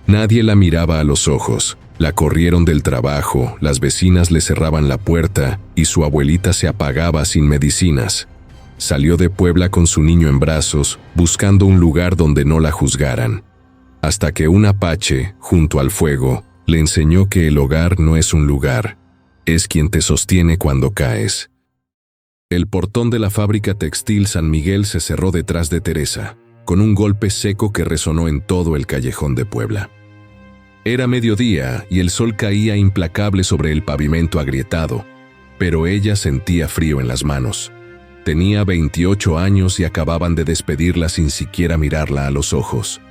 Nadie la miraba a los ojos. La corrieron del trabajo, las vecinas le cerraban la puerta y su abuelita se apagaba sin medicinas. Salió de Puebla con su niño en brazos, buscando un lugar donde no la juzgaran. Hasta que un apache, junto al fuego, le enseñó que el hogar no es un lugar, es quien te sostiene cuando caes. El portón de la fábrica textil San Miguel se cerró detrás de Teresa, con un golpe seco que resonó en todo el callejón de Puebla. Era mediodía y el sol caía implacable sobre el pavimento agrietado, pero ella sentía frío en las manos. Tenía 28 años y acababan de despedirla sin siquiera mirarla a los ojos.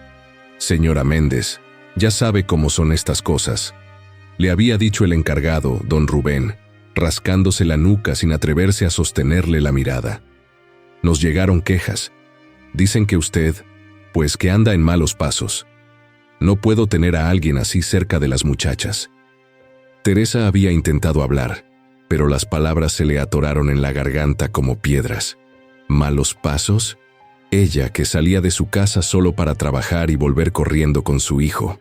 «Señora Méndez, ya sabe cómo son estas cosas», le había dicho el encargado, don Rubén, rascándose la nuca sin atreverse a sostenerle la mirada. «Nos llegaron quejas. Dicen que usted, pues que anda en malos pasos. No puedo tener a alguien así cerca de las muchachas». Teresa había intentado hablar, pero las palabras se le atoraron en la garganta como piedras. ¿Malos pasos? Ella que salía de su casa solo para trabajar y volver corriendo con su hijo.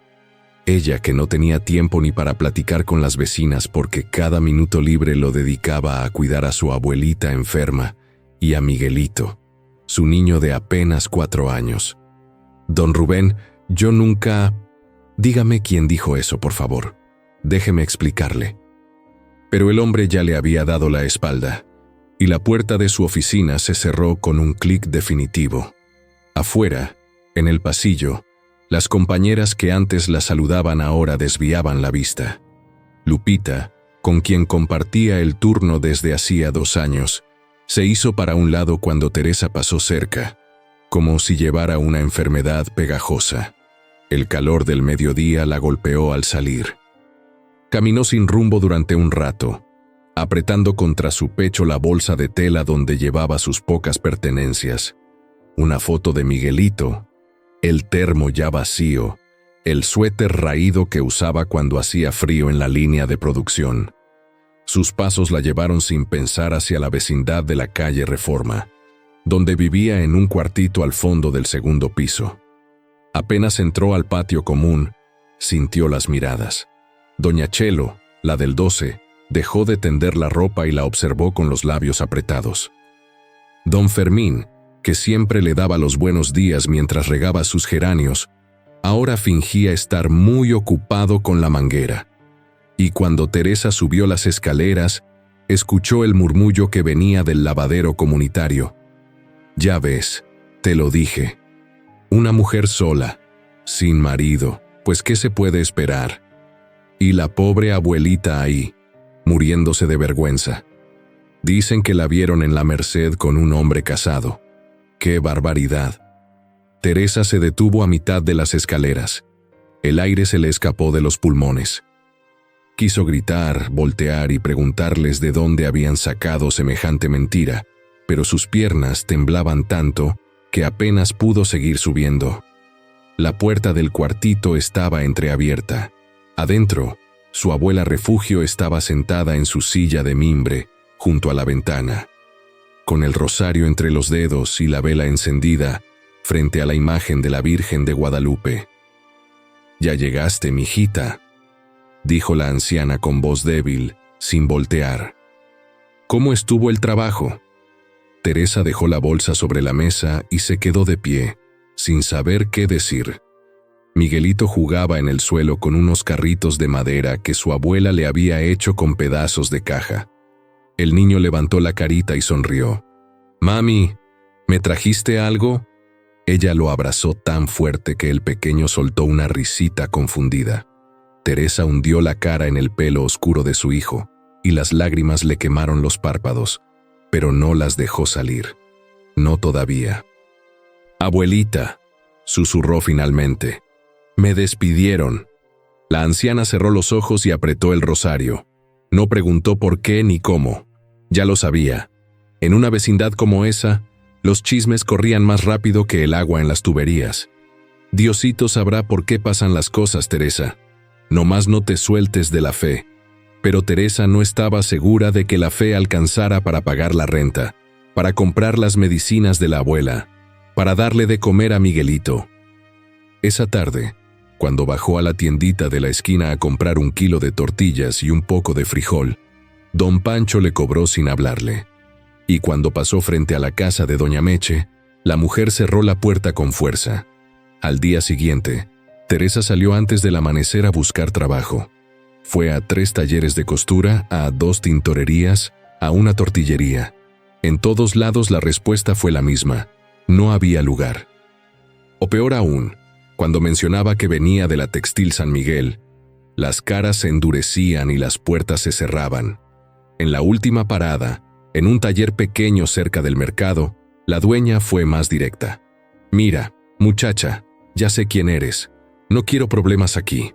Ella que no tenía tiempo ni para platicar con las vecinas porque cada minuto libre lo dedicaba a cuidar a su abuelita enferma y a Miguelito, su niño de apenas 4 años. «Don Rubén, yo nunca...» «Dígame quién dijo eso, por favor. Déjeme explicarle». Pero el hombre ya le había dado la espalda, y la puerta de su oficina se cerró con un clic definitivo. Afuera, en el pasillo, las compañeras que antes la saludaban ahora desviaban la vista. Lupita, con quien compartía el turno desde hacía 2 años, se hizo para un lado cuando Teresa pasó cerca, como si llevara una enfermedad pegajosa. El calor del mediodía la golpeó al salir. Caminó sin rumbo durante un rato, apretando contra su pecho la bolsa de tela donde llevaba sus pocas pertenencias. Una foto de Miguelito, el termo ya vacío, el suéter raído que usaba cuando hacía frío en la línea de producción. Sus pasos la llevaron sin pensar hacia la vecindad de la calle Reforma, donde vivía en un cuartito al fondo del 2º piso. Apenas entró al patio común, sintió las miradas. Doña Chelo, la del 12, dejó de tender la ropa y la observó con los labios apretados. Don Fermín, que siempre le daba los buenos días mientras regaba sus geranios, ahora fingía estar muy ocupado con la manguera. Y cuando Teresa subió las escaleras, escuchó el murmullo que venía del lavadero comunitario. «Ya ves, te lo dije. Una mujer sola, sin marido, pues ¿qué se puede esperar? Y la pobre abuelita ahí, muriéndose de vergüenza. Dicen que la vieron en la Merced con un hombre casado. ¡Qué barbaridad!». Teresa se detuvo a mitad de las escaleras. El aire se le escapó de los pulmones. Quiso gritar, voltear y preguntarles de dónde habían sacado semejante mentira, pero sus piernas temblaban tanto que apenas pudo seguir subiendo. La puerta del cuartito estaba entreabierta. Adentro, su abuela Refugio estaba sentada en su silla de mimbre, junto a la ventana, con el rosario entre los dedos y la vela encendida, frente a la imagen de la Virgen de Guadalupe. «Ya llegaste, mijita», dijo la anciana con voz débil, sin voltear. «¿Cómo estuvo el trabajo?». Teresa dejó la bolsa sobre la mesa y se quedó de pie, sin saber qué decir. Miguelito jugaba en el suelo con unos carritos de madera que su abuela le había hecho con pedazos de caja. El niño levantó la carita y sonrió. «Mami, ¿me trajiste algo?». Ella lo abrazó tan fuerte que el pequeño soltó una risita confundida. Teresa hundió la cara en el pelo oscuro de su hijo, y las lágrimas le quemaron los párpados, pero no las dejó salir. No todavía. «Abuelita», susurró finalmente. «Me despidieron». La anciana cerró los ojos y apretó el rosario. No preguntó por qué ni cómo. Ya lo sabía. En una vecindad como esa, los chismes corrían más rápido que el agua en las tuberías. Diosito sabrá por qué pasan las cosas, Teresa. Nomás no te sueltes de la fe. Pero Teresa no estaba segura de que la fe alcanzara para pagar la renta, para comprar las medicinas de la abuela, para darle de comer a Miguelito. Esa tarde, Cuando bajó a la tiendita de la esquina a comprar 1 kilo de tortillas y un poco de frijol, don Pancho le cobró sin hablarle. Y cuando pasó frente a la casa de doña Meche, la mujer cerró la puerta con fuerza. Al día siguiente, Teresa salió antes del amanecer a buscar trabajo. Fue a 3 talleres de costura, a 2 tintorerías, a una tortillería. En todos lados la respuesta fue la misma: no había lugar. O peor aún, cuando mencionaba que venía de la Textil San Miguel, las caras se endurecían y las puertas se cerraban. En la última parada, en un taller pequeño cerca del mercado, la dueña fue más directa. «Mira, muchacha, ya sé quién eres. No quiero problemas aquí.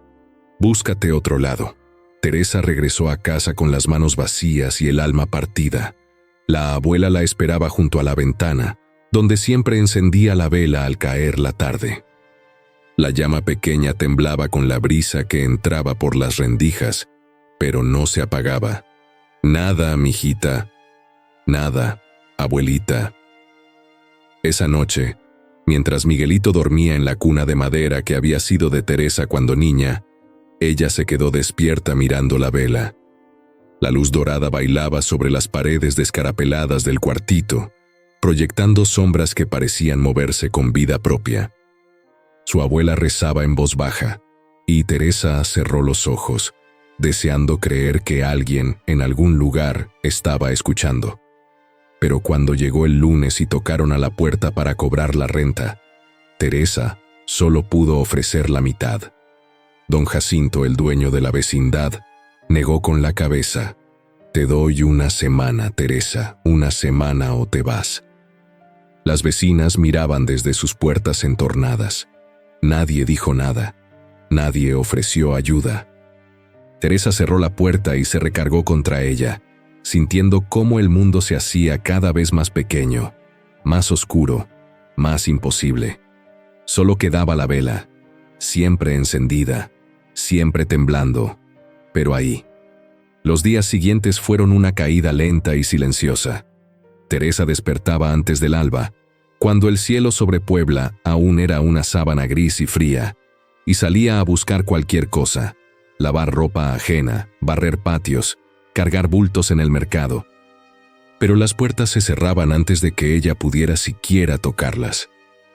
Búscate otro lado». Teresa regresó a casa con las manos vacías y el alma partida. La abuela la esperaba junto a la ventana, donde siempre encendía la vela al caer la tarde. La llama pequeña temblaba con la brisa que entraba por las rendijas, pero no se apagaba. «Nada, mijita. Nada, abuelita». Esa noche, mientras Miguelito dormía en la cuna de madera que había sido de Teresa cuando niña, ella se quedó despierta mirando la vela. La luz dorada bailaba sobre las paredes descarapeladas del cuartito, proyectando sombras que parecían moverse con vida propia. Su abuela rezaba en voz baja, y Teresa cerró los ojos, deseando creer que alguien en algún lugar estaba escuchando. Pero cuando llegó el lunes y tocaron a la puerta para cobrar la renta, Teresa solo pudo ofrecer la mitad. Don Jacinto, el dueño de la vecindad, negó con la cabeza. «Te doy 1 semana, Teresa, 1 semana o te vas». Las vecinas miraban desde sus puertas entornadas. Nadie dijo nada. Nadie ofreció ayuda. Teresa cerró la puerta y se recargó contra ella, sintiendo cómo el mundo se hacía cada vez más pequeño, más oscuro, más imposible. Solo quedaba la vela, siempre encendida, siempre temblando, pero ahí. Los días siguientes fueron una caída lenta y silenciosa. Teresa despertaba antes del alba, cuando el cielo sobre Puebla aún era una sábana gris y fría, y salía a buscar cualquier cosa: lavar ropa ajena, barrer patios, cargar bultos en el mercado. Pero las puertas se cerraban antes de que ella pudiera siquiera tocarlas.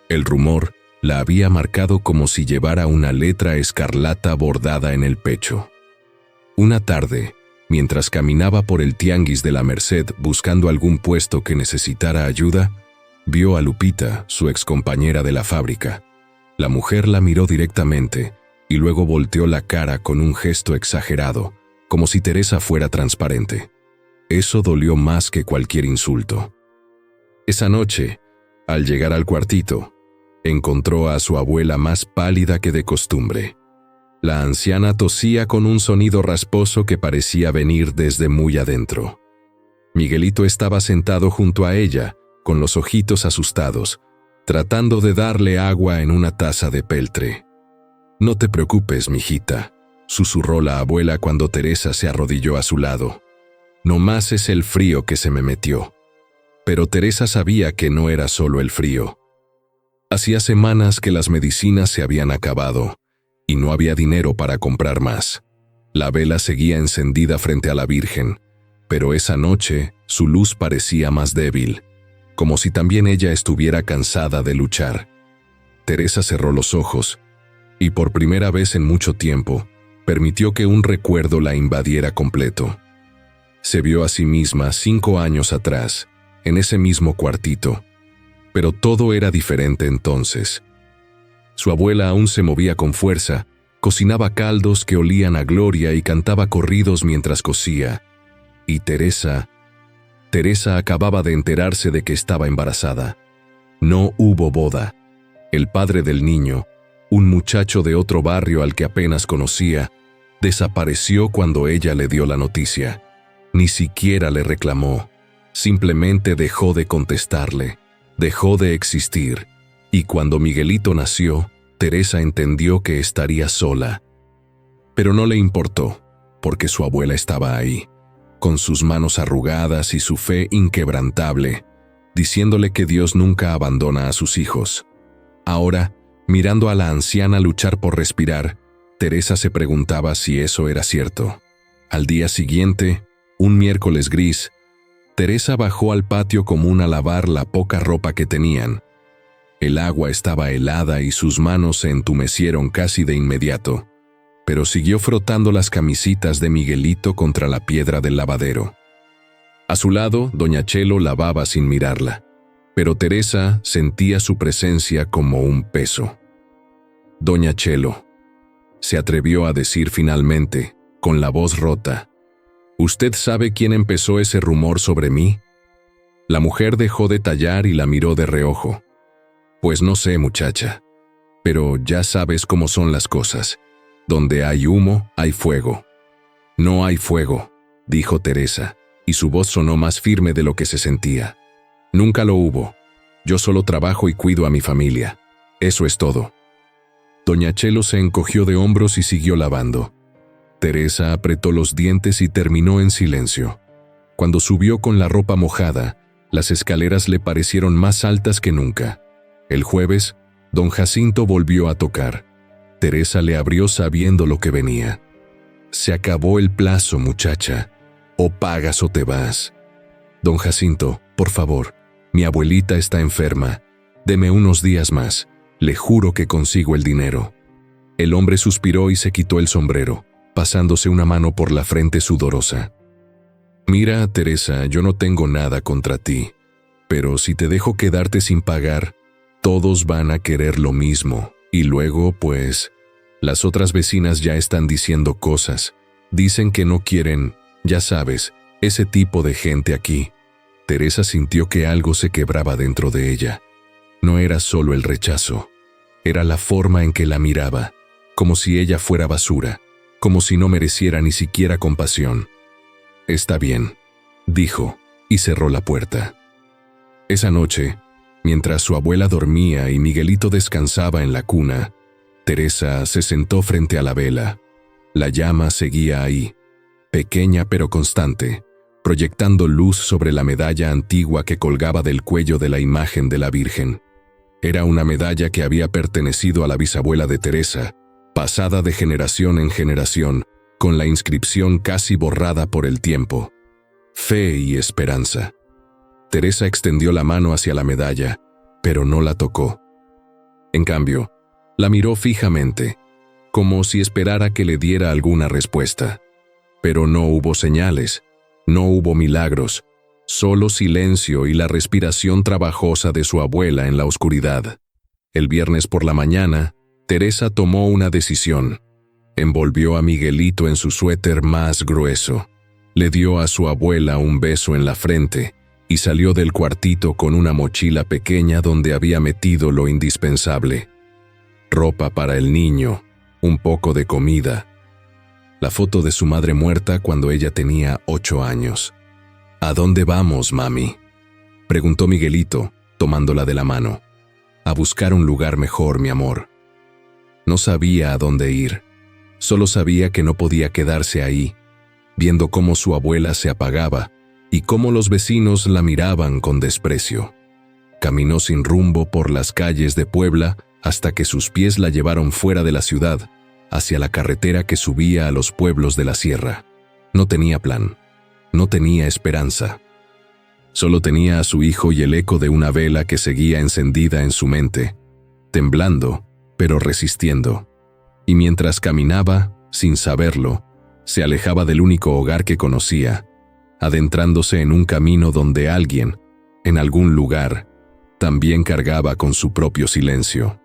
El rumor la había marcado como si llevara una letra escarlata bordada en el pecho. Una tarde, mientras caminaba por el tianguis de la Merced buscando algún puesto que necesitara ayuda, vio a Lupita, su excompañera de la fábrica. La mujer la miró directamente y luego volteó la cara con un gesto exagerado, como si Teresa fuera transparente. Eso dolió más que cualquier insulto. Esa noche, al llegar al cuartito, encontró a su abuela más pálida que de costumbre. La anciana tosía con un sonido rasposo que parecía venir desde muy adentro. Miguelito estaba sentado junto a ella, con los ojitos asustados, tratando de darle agua en una taza de peltre. «No te preocupes, mijita», susurró la abuela cuando Teresa se arrodilló a su lado. «Nomás es el frío que se me metió». Pero Teresa sabía que no era solo el frío. Hacía semanas que las medicinas se habían acabado, y no había dinero para comprar más. La vela seguía encendida frente a la Virgen, pero esa noche su luz parecía más débil, como si también ella estuviera cansada de luchar. Teresa cerró los ojos, y por primera vez en mucho tiempo, permitió que un recuerdo la invadiera completo. Se vio a sí misma 5 años atrás, en ese mismo cuartito, pero todo era diferente entonces. Su abuela aún se movía con fuerza, cocinaba caldos que olían a gloria y cantaba corridos mientras cosía. Y Teresa acababa de enterarse de que estaba embarazada. No hubo boda. El padre del niño, un muchacho de otro barrio al que apenas conocía, desapareció cuando ella le dio la noticia. Ni siquiera le reclamó. Simplemente dejó de contestarle, dejó de existir. Y cuando Miguelito nació, Teresa entendió que estaría sola. Pero no le importó, porque su abuela estaba ahí, con sus manos arrugadas y su fe inquebrantable, diciéndole que Dios nunca abandona a sus hijos. Ahora, Mirando a la anciana luchar por respirar, Teresa se preguntaba si eso era cierto. Al día siguiente, un miércoles gris, Teresa bajó al patio común a lavar la poca ropa que tenían. El agua estaba helada y sus manos se entumecieron casi de inmediato, pero siguió frotando las camisitas de Miguelito contra la piedra del lavadero. A su lado, doña Chelo lavaba sin mirarla, pero Teresa sentía su presencia como un peso. «Doña Chelo», se atrevió a decir finalmente, con la voz rota, «¿usted sabe quién empezó ese rumor sobre mí?». La mujer dejó de tallar y la miró de reojo. «Pues no sé, muchacha, pero ya sabes cómo son las cosas. Donde hay humo, hay fuego». «No hay fuego», dijo Teresa, y su voz sonó más firme de lo que se sentía. «Nunca lo hubo. Yo solo trabajo y cuido a mi familia. Eso es todo». Doña Chelo se encogió de hombros y siguió lavando. Teresa apretó los dientes y terminó en silencio. Cuando subió con la ropa mojada, las escaleras le parecieron más altas que nunca. El jueves, don Jacinto volvió a tocar. Teresa le abrió sabiendo lo que venía. «Se acabó el plazo, muchacha. O pagas o te vas». «Don Jacinto, por favor, mi abuelita está enferma. Deme unos días más. Le juro que consigo el dinero». El hombre suspiró y se quitó el sombrero, pasándose una mano por la frente sudorosa. «Mira, Teresa, yo no tengo nada contra ti, pero si te dejo quedarte sin pagar, todos van a querer lo mismo, y luego, pues, las otras vecinas ya están diciendo cosas. Dicen que no quieren, ya sabes, ese tipo de gente aquí». Teresa sintió que algo se quebraba dentro de ella. No era solo el rechazo, era la forma en que la miraba, como si ella fuera basura, como si no mereciera ni siquiera compasión. «Está bien», dijo, y cerró la puerta. Esa noche, mientras su abuela dormía y Miguelito descansaba en la cuna, Teresa se sentó frente a la vela. La llama seguía ahí, pequeña pero constante, proyectando luz sobre la medalla antigua que colgaba del cuello de la imagen de la Virgen. Era una medalla que había pertenecido a la bisabuela de Teresa, pasada de generación en generación, con la inscripción casi borrada por el tiempo: «Fe y esperanza». Teresa extendió la mano hacia la medalla, pero no la tocó. En cambio, la miró fijamente, como si esperara que le diera alguna respuesta. Pero no hubo señales, no hubo milagros, solo silencio y la respiración trabajosa de su abuela en la oscuridad. El viernes por la mañana, Teresa tomó una decisión. Envolvió a Miguelito en su suéter más grueso, le dio a su abuela un beso en la frente y salió del cuartito con una mochila pequeña donde había metido lo indispensable: ropa para el niño, un poco de comida, la foto de su madre muerta cuando ella tenía 8 años. «¿A dónde vamos, mami?», preguntó Miguelito, tomándola de la mano. «A buscar un lugar mejor, mi amor». No sabía a dónde ir, solo sabía que no podía quedarse ahí, viendo cómo su abuela se apagaba y cómo los vecinos la miraban con desprecio. Caminó sin rumbo por las calles de Puebla hasta que sus pies la llevaron fuera de la ciudad, hacia la carretera que subía a los pueblos de la sierra. No tenía plan, no tenía esperanza. Solo tenía a su hijo y el eco de una vela que seguía encendida en su mente, temblando, pero resistiendo. Y mientras caminaba, sin saberlo, se alejaba del único hogar que conocía, adentrándose en un camino donde alguien, en algún lugar, también cargaba con su propio silencio.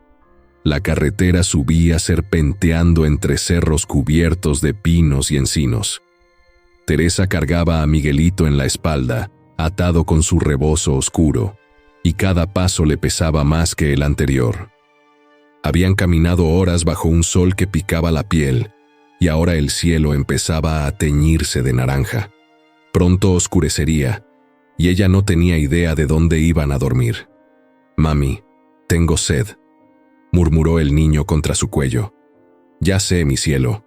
La carretera subía serpenteando entre cerros cubiertos de pinos y encinos. Teresa cargaba a Miguelito en la espalda, atado con su rebozo oscuro, y cada paso le pesaba más que el anterior. Habían caminado horas bajo un sol que picaba la piel, y ahora el cielo empezaba a teñirse de naranja. Pronto oscurecería, y ella no tenía idea de dónde iban a dormir. «Mami, tengo sed», murmuró el niño contra su cuello. «Ya sé, mi cielo.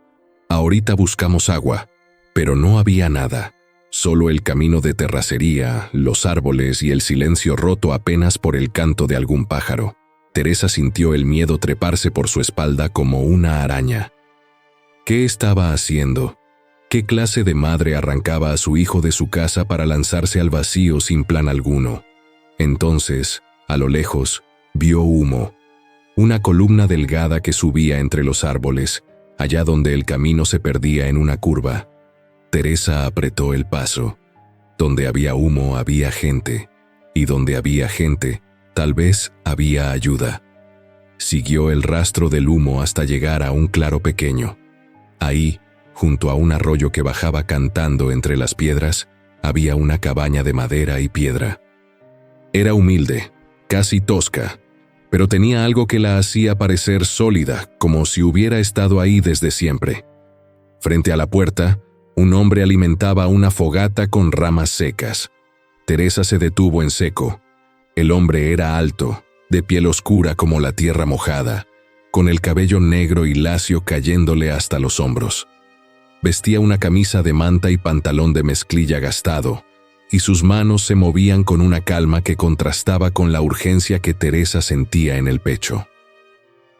Ahorita buscamos agua». Pero no había nada, solo el camino de terracería, los árboles y el silencio roto apenas por el canto de algún pájaro. Teresa sintió el miedo treparse por su espalda como una araña. ¿Qué estaba haciendo? ¿Qué clase de madre arrancaba a su hijo de su casa para lanzarse al vacío sin plan alguno? Entonces, a lo lejos, vio humo. Una columna delgada que subía entre los árboles, allá donde el camino se perdía en una curva. Teresa apretó el paso. Donde había humo había gente, y donde había gente, tal vez había ayuda. Siguió el rastro del humo hasta llegar a un claro pequeño. Ahí, junto a un arroyo que bajaba cantando entre las piedras, había una cabaña de madera y piedra. Era humilde, casi tosca, pero tenía algo que la hacía parecer sólida, como si hubiera estado ahí desde siempre. Frente a la puerta, un hombre alimentaba una fogata con ramas secas. Teresa se detuvo en seco. El hombre era alto, de piel oscura como la tierra mojada, con el cabello negro y lacio cayéndole hasta los hombros. Vestía una camisa de manta y pantalón de mezclilla gastado, y sus manos se movían con una calma que contrastaba con la urgencia que Teresa sentía en el pecho.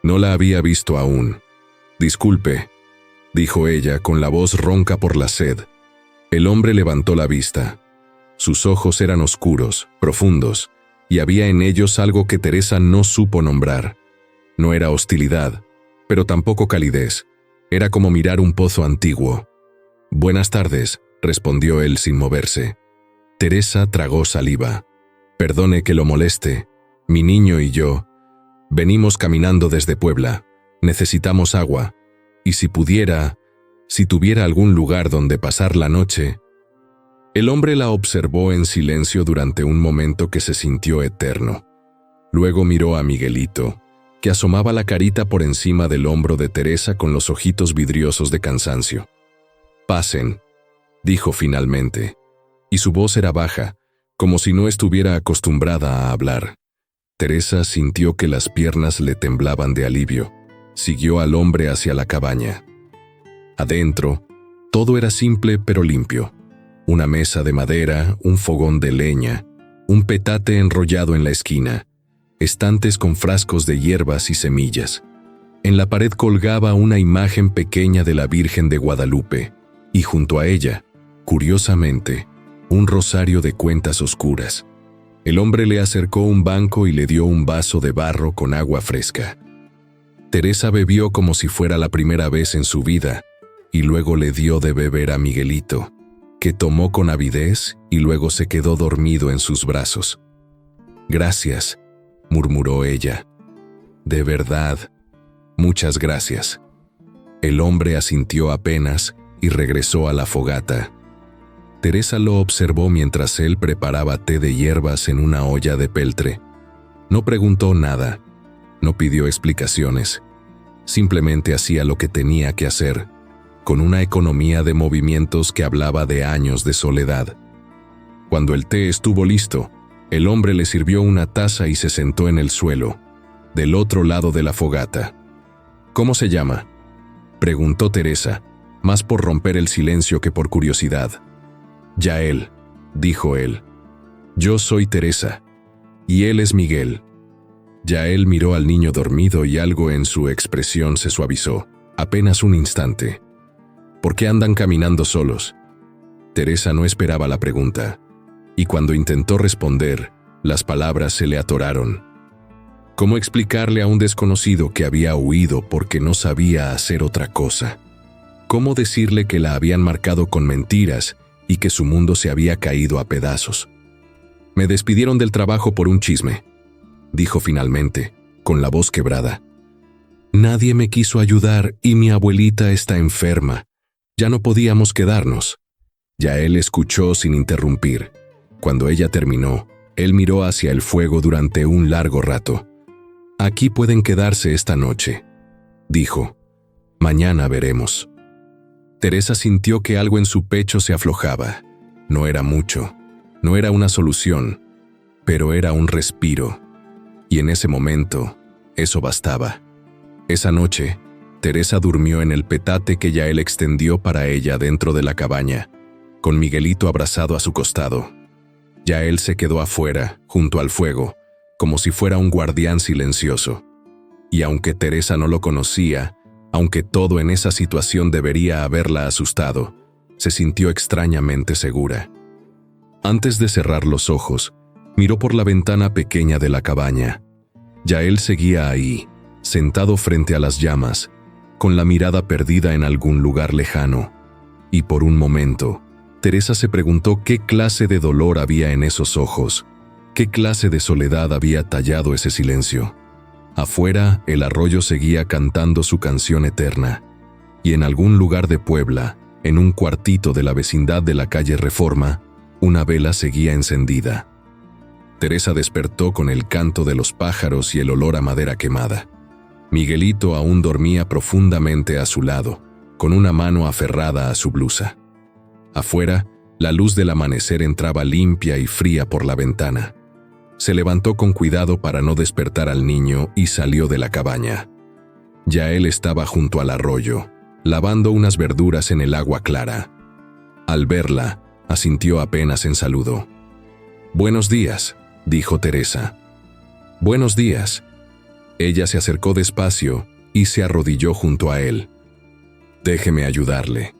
No la había visto aún. «Disculpe», dijo ella con la voz ronca por la sed. El hombre levantó la vista. Sus ojos eran oscuros, profundos, y había en ellos algo que Teresa no supo nombrar. No era hostilidad, pero tampoco calidez. Era como mirar un pozo antiguo. «Buenas tardes», respondió él sin moverse. Teresa tragó saliva. «Perdone que lo moleste. Mi niño y yo venimos caminando desde Puebla. Necesitamos agua. Y si tuviera algún lugar donde pasar la noche». El hombre la observó en silencio durante un momento que se sintió eterno. Luego miró a Miguelito, que asomaba la carita por encima del hombro de Teresa con los ojitos vidriosos de cansancio. «Pasen», dijo finalmente, y su voz era baja, como si no estuviera acostumbrada a hablar. Teresa sintió que las piernas le temblaban de alivio. Siguió al hombre hacia la cabaña. Adentro, todo era simple pero limpio. Una mesa de madera, un fogón de leña, un petate enrollado en la esquina, estantes con frascos de hierbas y semillas. En la pared colgaba una imagen pequeña de la Virgen de Guadalupe, y junto a ella, curiosamente, un rosario de cuentas oscuras. El hombre le acercó un banco y le dio un vaso de barro con agua fresca. Teresa bebió como si fuera la primera vez en su vida, y luego le dio de beber a Miguelito, que tomó con avidez y luego se quedó dormido en sus brazos. «Gracias», murmuró ella. «De verdad, muchas gracias». El hombre asintió apenas y regresó a la fogata. Teresa lo observó mientras él preparaba té de hierbas en una olla de peltre. No preguntó nada, no pidió explicaciones. Simplemente hacía lo que tenía que hacer, con una economía de movimientos que hablaba de años de soledad. Cuando el té estuvo listo, el hombre le sirvió una taza y se sentó en el suelo, del otro lado de la fogata. «¿Cómo se llama?», preguntó Teresa, más por romper el silencio que por curiosidad. «Yael», dijo él. «Yo soy Teresa, y él es Miguel». Yael miró al niño dormido y algo en su expresión se suavizó, apenas un instante. «¿Por qué andan caminando solos?». Teresa no esperaba la pregunta, y cuando intentó responder, las palabras se le atoraron. ¿Cómo explicarle a un desconocido que había huido porque no sabía hacer otra cosa? ¿Cómo decirle que la habían marcado con mentiras y que su mundo se había caído a pedazos? «Me despidieron del trabajo por un chisme», dijo finalmente, con la voz quebrada. «Nadie me quiso ayudar y mi abuelita está enferma. Ya no podíamos quedarnos». Yael escuchó sin interrumpir. Cuando ella terminó, él miró hacia el fuego durante un largo rato. «Aquí pueden quedarse esta noche», dijo. «Mañana veremos». Teresa sintió que algo en su pecho se aflojaba. No era mucho, no era una solución, pero era un respiro. Y en ese momento, eso bastaba. Esa noche, Teresa durmió en el petate que Yael extendió para ella dentro de la cabaña, con Miguelito abrazado a su costado. Yael se quedó afuera, junto al fuego, como si fuera un guardián silencioso. Y aunque Teresa no lo conocía, aunque todo en esa situación debería haberla asustado, se sintió extrañamente segura. Antes de cerrar los ojos, miró por la ventana pequeña de la cabaña. Yael seguía ahí, sentado frente a las llamas, con la mirada perdida en algún lugar lejano. Y por un momento, Teresa se preguntó qué clase de dolor había en esos ojos, qué clase de soledad había tallado ese silencio. Afuera, el arroyo seguía cantando su canción eterna, y en algún lugar de Puebla, en un cuartito de la vecindad de la calle Reforma, una vela seguía encendida. Teresa despertó con el canto de los pájaros y el olor a madera quemada. Miguelito aún dormía profundamente a su lado, con una mano aferrada a su blusa. Afuera, la luz del amanecer entraba limpia y fría por la ventana. Se levantó con cuidado para no despertar al niño y salió de la cabaña. Yael estaba junto al arroyo, lavando unas verduras en el agua clara. Al verla, asintió apenas en saludo. «Buenos días», dijo Teresa. «Buenos días». Ella se acercó despacio y se arrodilló junto a él. «Déjeme ayudarle».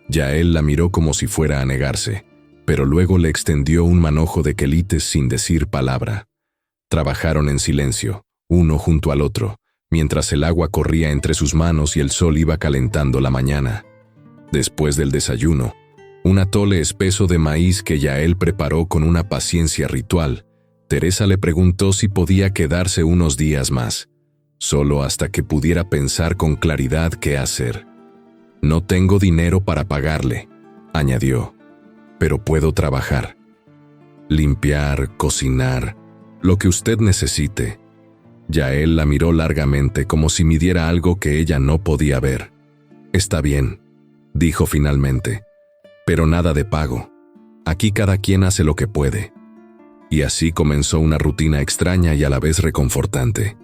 Yael la miró como si fuera a negarse, pero luego le extendió un manojo de quelites sin decir palabra. Trabajaron en silencio, uno junto al otro, mientras el agua corría entre sus manos y el sol iba calentando la mañana. Después del desayuno, un atole espeso de maíz que Yael preparó con una paciencia ritual, Teresa le preguntó si podía quedarse unos días más, solo hasta que pudiera pensar con claridad qué hacer. «No tengo dinero para pagarle», añadió, «pero puedo trabajar. Limpiar, cocinar, lo que usted necesite». Yael la miró largamente como si midiera algo que ella no podía ver. «Está bien», dijo finalmente, «pero nada de pago. Aquí cada quien hace lo que puede». Y así comenzó una rutina extraña y a la vez reconfortante.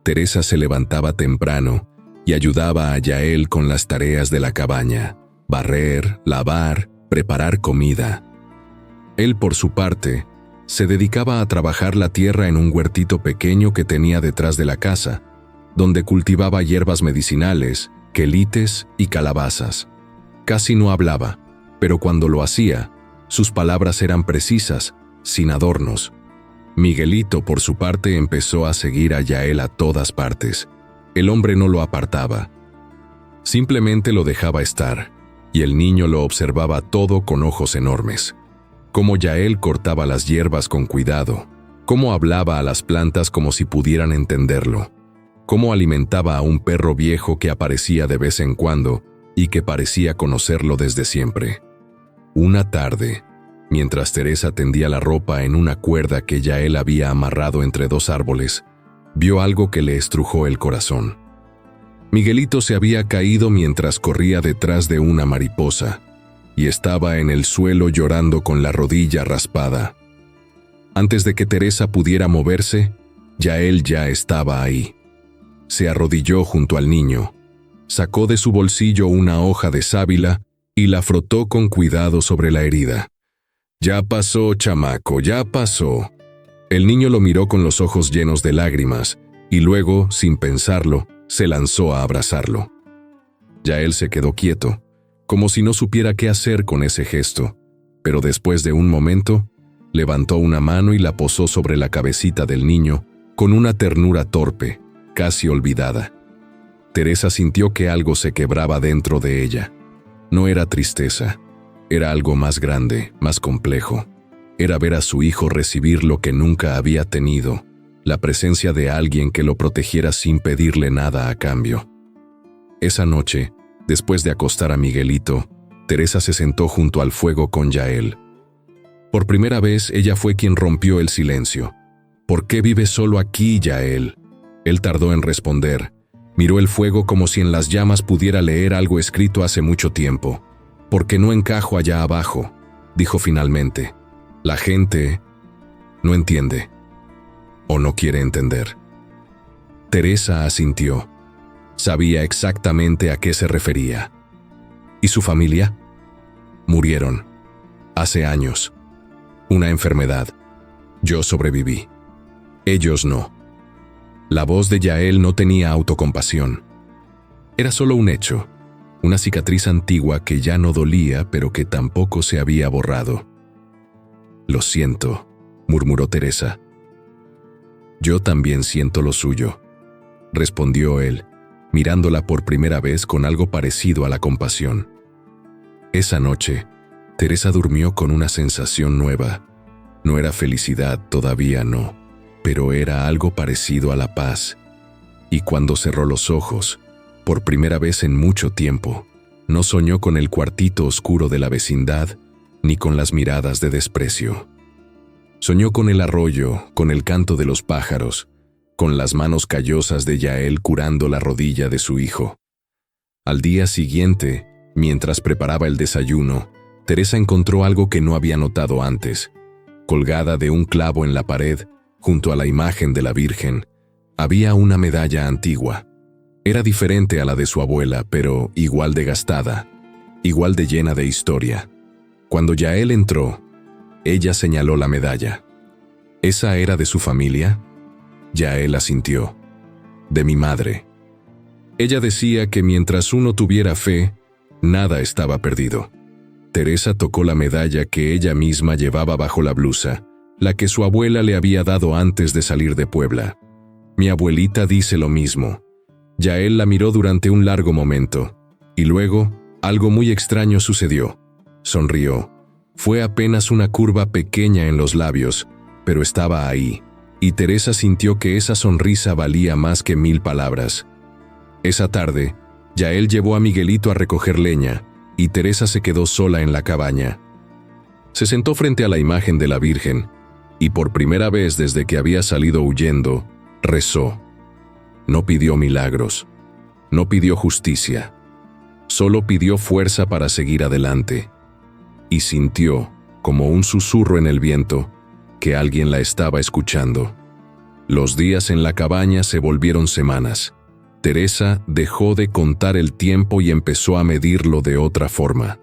Teresa se levantaba temprano y ayudaba a Yael con las tareas de la cabaña: barrer, lavar, preparar comida. Él, por su parte, se dedicaba a trabajar la tierra en un huertito pequeño que tenía detrás de la casa, donde cultivaba hierbas medicinales, quelites y calabazas. Casi no hablaba, pero cuando lo hacía, sus palabras eran precisas, sin adornos. Miguelito, por su parte, empezó a seguir a Yael a todas partes. El hombre no lo apartaba. Simplemente lo dejaba estar, y el niño lo observaba todo con ojos enormes. Cómo Yael cortaba las hierbas con cuidado, cómo hablaba a las plantas como si pudieran entenderlo, cómo alimentaba a un perro viejo que aparecía de vez en cuando y que parecía conocerlo desde siempre. Una tarde, mientras Teresa tendía la ropa en una cuerda que Yael había amarrado entre dos árboles, vio algo que le estrujó el corazón. Miguelito se había caído mientras corría detrás de una mariposa y estaba en el suelo llorando con la rodilla raspada. Antes de que Teresa pudiera moverse, Yael ya estaba ahí. Se arrodilló junto al niño, sacó de su bolsillo una hoja de sábila y la frotó con cuidado sobre la herida. «Ya pasó, chamaco, ya pasó». El niño lo miró con los ojos llenos de lágrimas y luego, sin pensarlo, se lanzó a abrazarlo. Yael se quedó quieto, como si no supiera qué hacer con ese gesto, pero después de un momento, levantó una mano y la posó sobre la cabecita del niño con una ternura torpe, casi olvidada. Teresa sintió que algo se quebraba dentro de ella. No era tristeza, era algo más grande, más complejo. Era ver a su hijo recibir lo que nunca había tenido, la presencia de alguien que lo protegiera sin pedirle nada a cambio. Esa noche, después de acostar a Miguelito, Teresa se sentó junto al fuego con Yael. Por primera vez, ella fue quien rompió el silencio. «¿Por qué vives solo aquí, Yael?». Él tardó en responder. Miró el fuego como si en las llamas pudiera leer algo escrito hace mucho tiempo. «Porque no encajo allá abajo», dijo finalmente. «La gente no entiende o no quiere entender». Teresa asintió. Sabía exactamente a qué se refería. ¿Y su familia? Murieron. Hace años. Una enfermedad. Yo sobreviví. Ellos no. La voz de Yael no tenía autocompasión. Era solo un hecho, una cicatriz antigua que ya no dolía, pero que tampoco se había borrado. «Lo siento», murmuró Teresa. «Yo también siento lo suyo», respondió él, mirándola por primera vez con algo parecido a la compasión. Esa noche, Teresa durmió con una sensación nueva. No era felicidad, todavía no, pero era algo parecido a la paz. Y cuando cerró los ojos, por primera vez en mucho tiempo, no soñó con el cuartito oscuro de la vecindad, ni con las miradas de desprecio. Soñó con el arroyo, con el canto de los pájaros, con las manos callosas de Yael curando la rodilla de su hijo. Al día siguiente, mientras preparaba el desayuno, Teresa encontró algo que no había notado antes. Colgada de un clavo en la pared, junto a la imagen de la Virgen, había una medalla antigua. Era diferente a la de su abuela, pero igual de gastada, igual de llena de historia. Cuando Yael entró, ella señaló la medalla. ¿Esa era de su familia? Yael asintió. De mi madre. Ella decía que mientras uno tuviera fe, nada estaba perdido. Teresa tocó la medalla que ella misma llevaba bajo la blusa, la que su abuela le había dado antes de salir de Puebla. Mi abuelita dice lo mismo. Yael la miró durante un largo momento, y luego algo muy extraño sucedió. Sonrió. Fue apenas una curva pequeña en los labios, pero estaba ahí, y Teresa sintió que esa sonrisa valía más que 1000 palabras. Esa tarde, Yael llevó a Miguelito a recoger leña, y Teresa se quedó sola en la cabaña. Se sentó frente a la imagen de la Virgen, y por primera vez desde que había salido huyendo, rezó. No pidió milagros, no pidió justicia, solo pidió fuerza para seguir adelante. Y sintió, como un susurro en el viento, que alguien la estaba escuchando. Los días en la cabaña se volvieron semanas. Teresa dejó de contar el tiempo y empezó a medirlo de otra forma.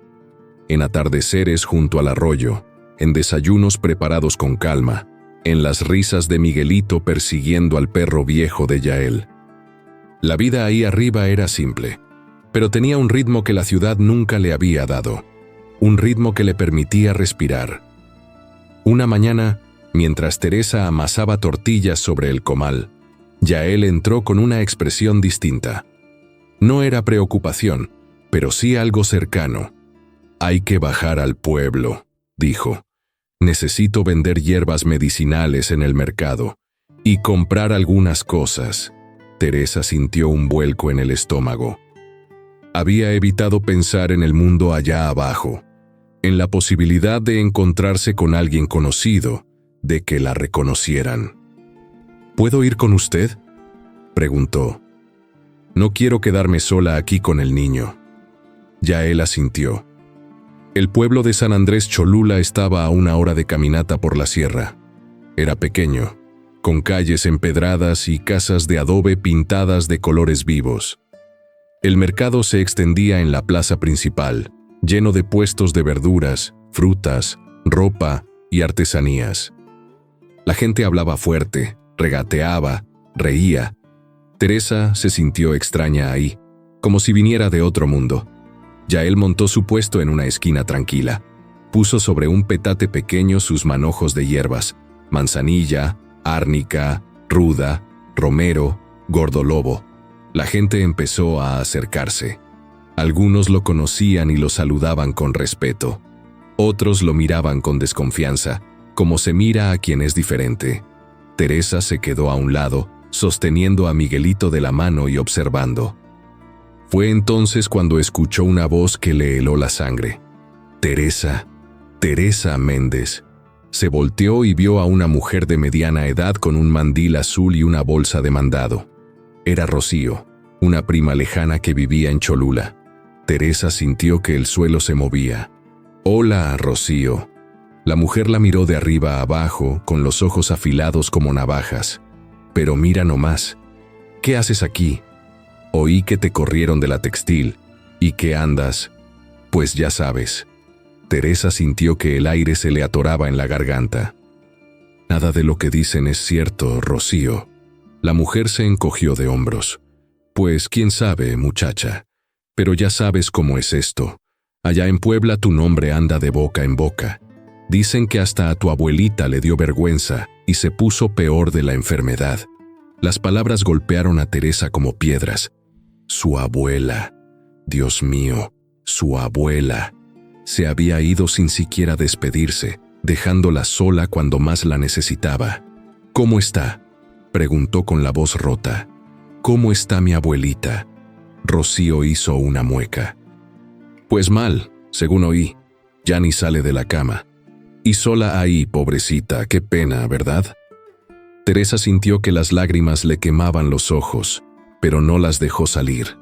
En atardeceres junto al arroyo, en desayunos preparados con calma, en las risas de Miguelito persiguiendo al perro viejo de Yael. La vida ahí arriba era simple, pero tenía un ritmo que la ciudad nunca le había dado, un ritmo que le permitía respirar. Una mañana, mientras Teresa amasaba tortillas sobre el comal, Yael entró con una expresión distinta. No era preocupación, pero sí algo cercano. «Hay que bajar al pueblo», dijo. «Necesito vender hierbas medicinales en el mercado y comprar algunas cosas». Teresa sintió un vuelco en el estómago. Había evitado pensar en el mundo allá abajo, en la posibilidad de encontrarse con alguien conocido, de que la reconocieran. «¿Puedo ir con usted?», preguntó. «No quiero quedarme sola aquí con el niño». Yael asintió. El pueblo de San Andrés Cholula estaba a 1 hora de caminata por la sierra. Era pequeño, con calles empedradas y casas de adobe pintadas de colores vivos. El mercado se extendía en la plaza principal, lleno de puestos de verduras, frutas, ropa y artesanías. La gente hablaba fuerte, regateaba, reía. Teresa se sintió extraña ahí, como si viniera de otro mundo. Yael montó su puesto en una esquina tranquila. Puso sobre un petate pequeño sus manojos de hierbas, manzanilla, árnica, ruda, romero, gordolobo. La gente empezó a acercarse. Algunos lo conocían y lo saludaban con respeto. Otros lo miraban con desconfianza, como se mira a quien es diferente. Teresa se quedó a un lado, sosteniendo a Miguelito de la mano y observando. Fue entonces cuando escuchó una voz que le heló la sangre. «Teresa, Teresa Méndez». Se volteó y vio a una mujer de mediana edad con un mandil azul y una bolsa de mandado. Era Rocío, una prima lejana que vivía en Cholula. Teresa sintió que el suelo se movía. «Hola, Rocío». La mujer la miró de arriba a abajo, con los ojos afilados como navajas. «Pero mira nomás. ¿Qué haces aquí? Oí que te corrieron de la textil. ¿Y qué andas? Pues ya sabes». Teresa sintió que el aire se le atoraba en la garganta. Nada de lo que dicen es cierto, Rocío. La mujer se encogió de hombros. Pues quién sabe, muchacha. Pero ya sabes cómo es esto. Allá en Puebla tu nombre anda de boca en boca. Dicen que hasta a tu abuelita le dio vergüenza y se puso peor de la enfermedad. Las palabras golpearon a Teresa como piedras. Su abuela. Dios mío, su abuela. Se había ido sin siquiera despedirse, dejándola sola cuando más la necesitaba. ¿Cómo está?, preguntó con la voz rota. ¿Cómo está mi abuelita? Rocío hizo una mueca. Pues mal, según oí. Ya ni sale de la cama. Y sola ahí, pobrecita, qué pena, ¿verdad? Teresa sintió que las lágrimas le quemaban los ojos, pero no las dejó salir.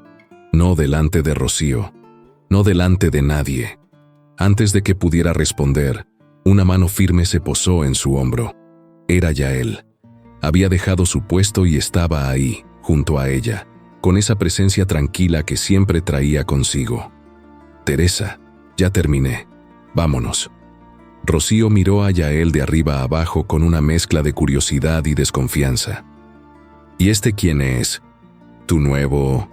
No delante de Rocío. No delante de nadie. Antes de que pudiera responder, una mano firme se posó en su hombro. Era Yael. Había dejado su puesto y estaba ahí, junto a ella, con esa presencia tranquila que siempre traía consigo. Teresa, ya terminé. Vámonos. Rocío miró a Yael de arriba a abajo con una mezcla de curiosidad y desconfianza. ¿Y este quién es? ¿Tu nuevo?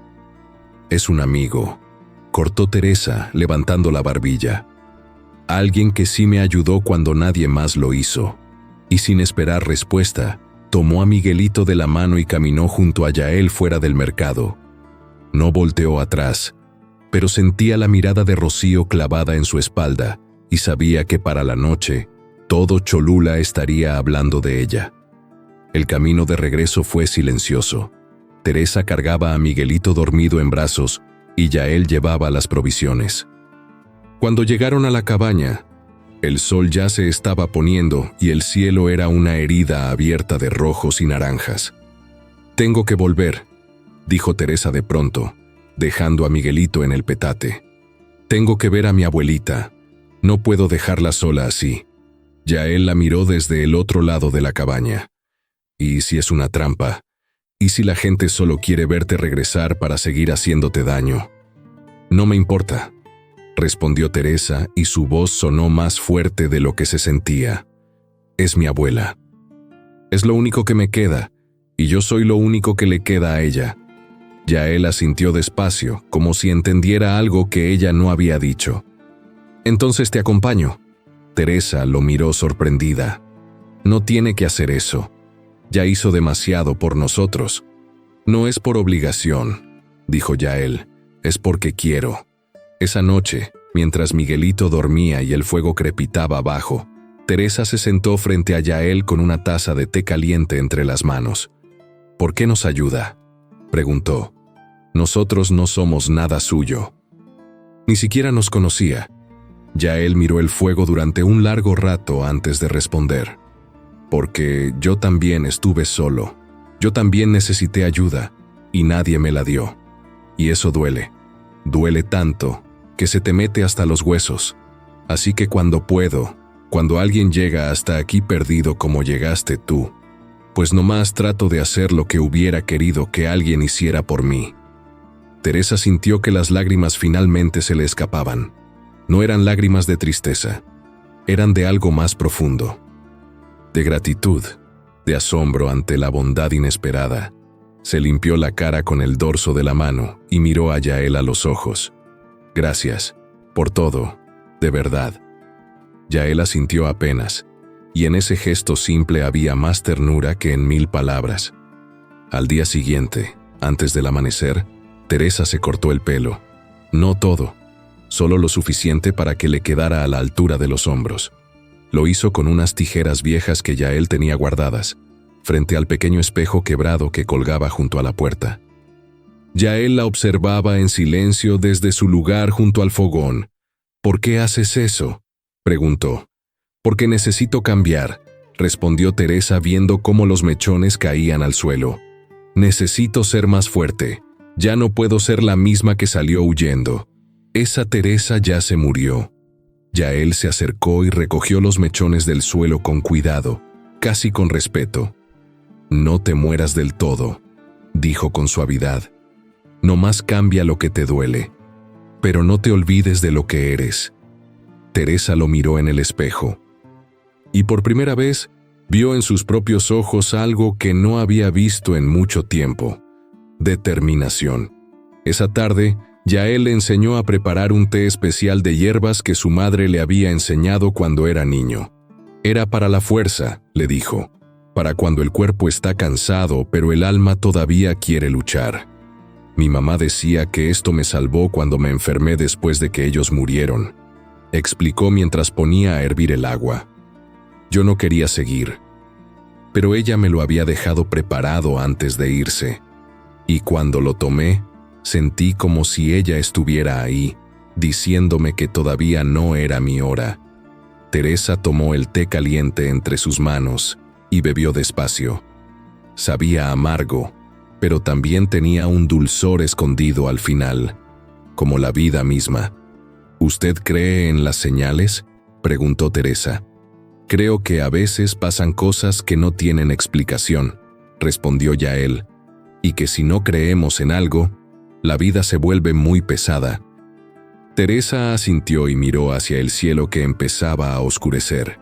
Es un amigo, cortó Teresa, levantando la barbilla. Alguien que sí me ayudó cuando nadie más lo hizo. Y sin esperar respuesta, tomó a Miguelito de la mano y caminó junto a Yael fuera del mercado. No volteó atrás, pero sentía la mirada de Rocío clavada en su espalda y sabía que para la noche todo Cholula estaría hablando de ella. El camino de regreso fue silencioso. Teresa cargaba a Miguelito dormido en brazos y Yael llevaba las provisiones. Cuando llegaron a la cabaña, el sol ya se estaba poniendo y el cielo era una herida abierta de rojos y naranjas. «Tengo que volver», dijo Teresa de pronto, dejando a Miguelito en el petate. «Tengo que ver a mi abuelita. No puedo dejarla sola así». Yael la miró desde el otro lado de la cabaña. «¿Y si es una trampa? ¿Y si la gente solo quiere verte regresar para seguir haciéndote daño?» «No me importa», respondió Teresa y su voz sonó más fuerte de lo que se sentía. «Es mi abuela. Es lo único que me queda, y yo soy lo único que le queda a ella». Yael asintió despacio, como si entendiera algo que ella no había dicho. «Entonces te acompaño». Teresa lo miró sorprendida. «No tiene que hacer eso. Ya hizo demasiado por nosotros». «No es por obligación», dijo Yael, «es porque quiero». Esa noche, mientras Miguelito dormía y el fuego crepitaba abajo, Teresa se sentó frente a Yael con una taza de té caliente entre las manos. «¿Por qué nos ayuda?», preguntó. «Nosotros no somos nada suyo». Ni siquiera nos conocía. Yael miró el fuego durante un largo rato antes de responder. «Porque yo también estuve solo. Yo también necesité ayuda, y nadie me la dio. Y eso duele. Duele tanto que se te mete hasta los huesos. Así que cuando puedo, cuando alguien llega hasta aquí perdido como llegaste tú, pues nomás trato de hacer lo que hubiera querido que alguien hiciera por mí». Teresa sintió que las lágrimas finalmente se le escapaban. No eran lágrimas de tristeza, eran de algo más profundo. De gratitud, de asombro ante la bondad inesperada. Se limpió la cara con el dorso de la mano y miró a Yael a los ojos. «Gracias, por todo, de verdad». Yael asintió apenas, y en ese gesto simple había más ternura que en 1000 palabras. Al día siguiente, antes del amanecer, Teresa se cortó el pelo. No todo, solo lo suficiente para que le quedara a la altura de los hombros. Lo hizo con unas tijeras viejas que Yael tenía guardadas, frente al pequeño espejo quebrado que colgaba junto a la puerta. Yael la observaba en silencio desde su lugar junto al fogón. «¿Por qué haces eso?», preguntó. «Porque necesito cambiar», respondió Teresa viendo cómo los mechones caían al suelo. «Necesito ser más fuerte. Ya no puedo ser la misma que salió huyendo. Esa Teresa ya se murió». Yael se acercó y recogió los mechones del suelo con cuidado, casi con respeto. «No te mueras del todo», dijo con suavidad. «Nomás cambia lo que te duele. Pero no te olvides de lo que eres». Teresa lo miró en el espejo. Y por primera vez, Vio en sus propios ojos algo que no había visto en mucho tiempo: determinación. Esa tarde, Yael le enseñó a preparar un té especial de hierbas que su madre le había enseñado cuando era niño. Era para la fuerza, le dijo, para cuando el cuerpo está cansado pero el alma todavía quiere luchar. Mi mamá decía que esto me salvó cuando me enfermé después de que ellos murieron, explicó mientras ponía a hervir el agua. Yo no quería seguir, pero ella me lo había dejado preparado antes de irse, y cuando lo tomé, sentí como si ella estuviera ahí, diciéndome que todavía no era mi hora. Teresa tomó el té caliente entre sus manos y bebió despacio. Sabía amargo, pero también tenía un dulzor escondido al final, como la vida misma. ¿Usted cree en las señales?, preguntó Teresa. Creo que a veces pasan cosas que no tienen explicación, respondió Yael, y que si no creemos en algo, la vida se vuelve muy pesada. Teresa asintió y miró hacia el cielo que empezaba a oscurecer.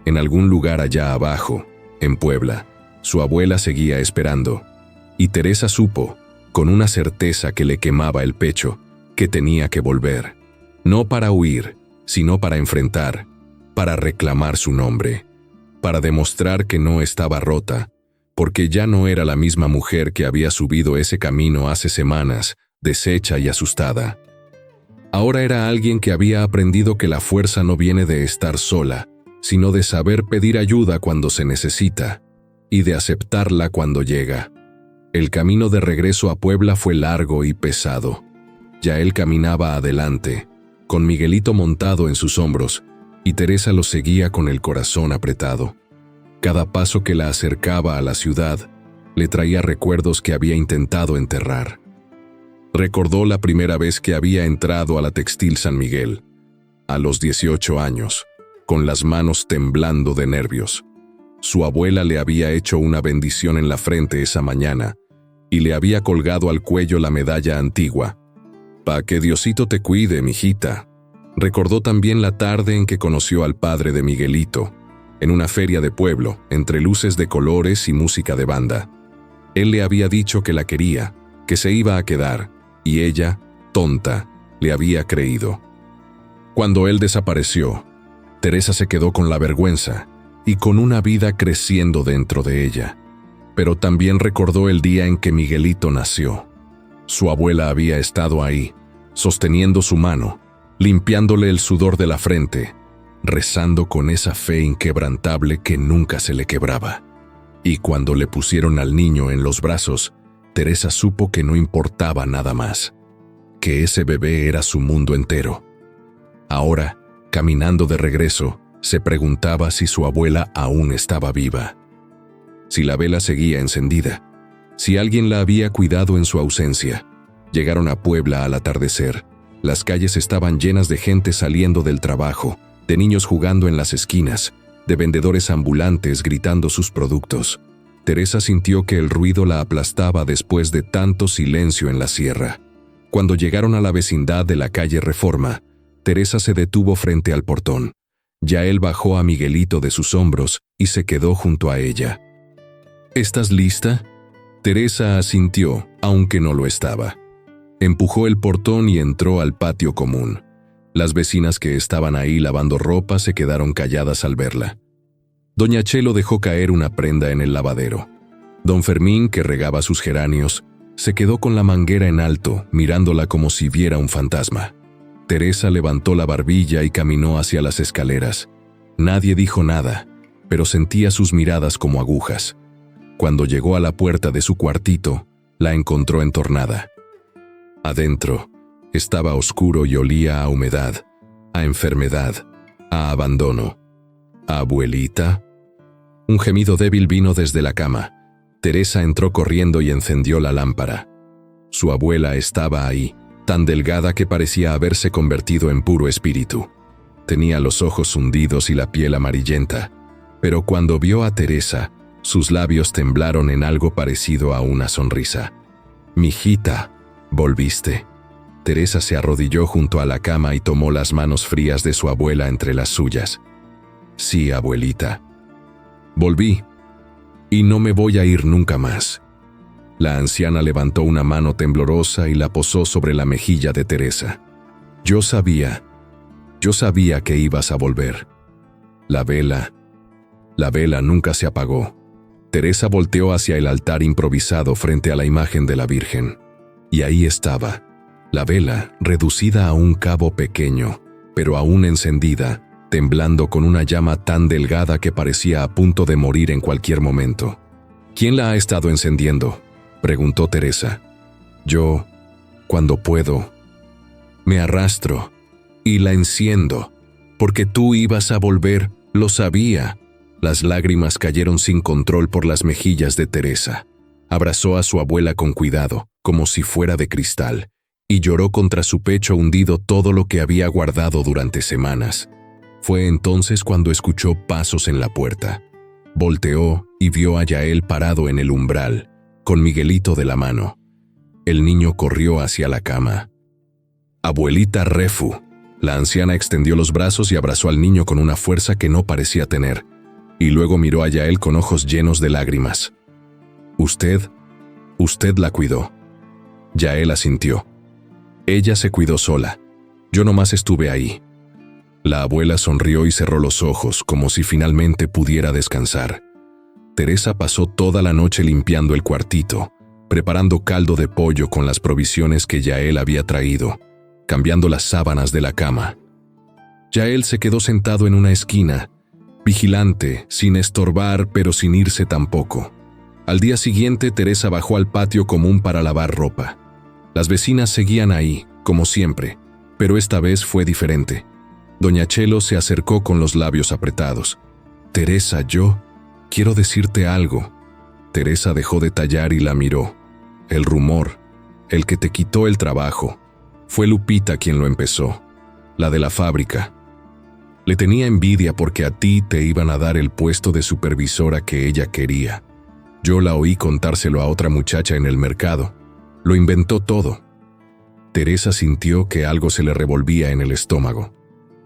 En algún lugar allá abajo, en Puebla, su abuela seguía esperando, y Teresa supo, con una certeza que le quemaba el pecho, que tenía que volver. No para huir, sino para enfrentar, para reclamar su nombre, para demostrar que no estaba rota, porque ya no era la misma mujer que había subido ese camino hace semanas, deshecha y asustada. Ahora era alguien que había aprendido que la fuerza no viene de estar sola, sino de saber pedir ayuda cuando se necesita, y de aceptarla cuando llega. El camino de regreso a Puebla fue largo y pesado. Yael caminaba adelante, con Miguelito montado en sus hombros, y Teresa lo seguía con el corazón apretado. Cada paso que la acercaba a la ciudad le traía recuerdos que había intentado enterrar. Recordó la primera vez que había entrado a la Textil San Miguel, a los 18 años, con las manos temblando de nervios. Su abuela le había hecho una bendición en la frente esa mañana y le había colgado al cuello la medalla antigua. «Pa' que Diosito te cuide, mijita». Recordó también la tarde en que conoció al padre de Miguelito, en una feria de pueblo, entre luces de colores y música de banda. Él le había dicho que la quería, que se iba a quedar, y ella, tonta, le había creído. Cuando él desapareció, Teresa se quedó con la vergüenza y con una vida creciendo dentro de ella. Pero también recordó el día en que Miguelito nació. Su abuela había estado ahí, sosteniendo su mano, limpiándole el sudor de la frente, rezando con esa fe inquebrantable que nunca se le quebraba. Y cuando le pusieron al niño en los brazos, Teresa supo que no importaba nada más, que ese bebé era su mundo entero. Ahora, caminando de regreso, se preguntaba si su abuela aún estaba viva, si la vela seguía encendida, si alguien la había cuidado en su ausencia. Llegaron a Puebla al atardecer. Las calles estaban llenas de gente saliendo del trabajo, de niños jugando en las esquinas, de vendedores ambulantes gritando sus productos. Teresa sintió que el ruido la aplastaba después de tanto silencio en la sierra. Cuando llegaron a la vecindad de la calle Reforma, Teresa se detuvo frente al portón. Yael bajó a Miguelito de sus hombros y se quedó junto a ella. ¿Estás lista?, Teresa asintió, aunque no lo estaba. Empujó el portón y entró al patio común. Las vecinas que estaban ahí lavando ropa se quedaron calladas al verla. Doña Chelo dejó caer una prenda en el lavadero. Don Fermín, que regaba sus geranios, se quedó con la manguera en alto, mirándola como si viera un fantasma. Teresa levantó la barbilla y caminó hacia las escaleras. Nadie dijo nada, pero sentía sus miradas como agujas. Cuando llegó a la puerta de su cuartito, la encontró entornada. Adentro, estaba oscuro y olía a humedad, a enfermedad, a abandono. ¿Abuelita? Un gemido débil vino desde la cama. Teresa entró corriendo y encendió la lámpara. Su abuela estaba ahí, tan delgada que parecía haberse convertido en puro espíritu. Tenía los ojos hundidos y la piel amarillenta, pero cuando vio a Teresa, sus labios temblaron en algo parecido a una sonrisa. «Mijita, ¿volviste?». Teresa se arrodilló junto a la cama y tomó las manos frías de su abuela entre las suyas. «Sí, abuelita». Volví, y no me voy a ir nunca más. La anciana levantó una mano temblorosa y la posó sobre la mejilla de Teresa. Yo sabía que ibas a volver. La vela nunca se apagó. Teresa volteó hacia el altar improvisado frente a la imagen de la Virgen. Y ahí estaba, la vela reducida a un cabo pequeño, pero aún encendida, temblando con una llama tan delgada que parecía a punto de morir en cualquier momento. ¿Quién la ha estado encendiendo?, preguntó Teresa. Yo, cuando puedo, me arrastro y la enciendo, porque tú ibas a volver, lo sabía. Las lágrimas cayeron sin control por las mejillas de Teresa. Abrazó a su abuela con cuidado, como si fuera de cristal, y lloró contra su pecho hundido todo lo que había guardado durante semanas. Fue entonces cuando escuchó pasos en la puerta. Volteó y vio a Yael parado en el umbral, con Miguelito de la mano. El niño corrió hacia la cama. «Abuelita Refu». La anciana extendió los brazos y abrazó al niño con una fuerza que no parecía tener, y luego miró a Yael con ojos llenos de lágrimas. Usted la cuidó». Yael asintió. «Ella se cuidó sola. Yo nomás estuve ahí». La abuela sonrió y cerró los ojos, como si finalmente pudiera descansar. Teresa pasó toda la noche limpiando el cuartito, preparando caldo de pollo con las provisiones que Yael había traído, cambiando las sábanas de la cama. Yael se quedó sentado en una esquina, vigilante, sin estorbar pero sin irse tampoco. Al día siguiente, Teresa bajó al patio común para lavar ropa. Las vecinas seguían ahí, como siempre, pero esta vez fue diferente. Doña Chelo se acercó con los labios apretados. «Teresa, yo quiero decirte algo». Teresa dejó de tallar y la miró. «El rumor, el que te quitó el trabajo, fue Lupita quien lo empezó, la de la fábrica. Le tenía envidia porque a ti te iban a dar el puesto de supervisora que ella quería. Yo la oí contárselo a otra muchacha en el mercado. Lo inventó todo». Teresa sintió que algo se le revolvía en el estómago.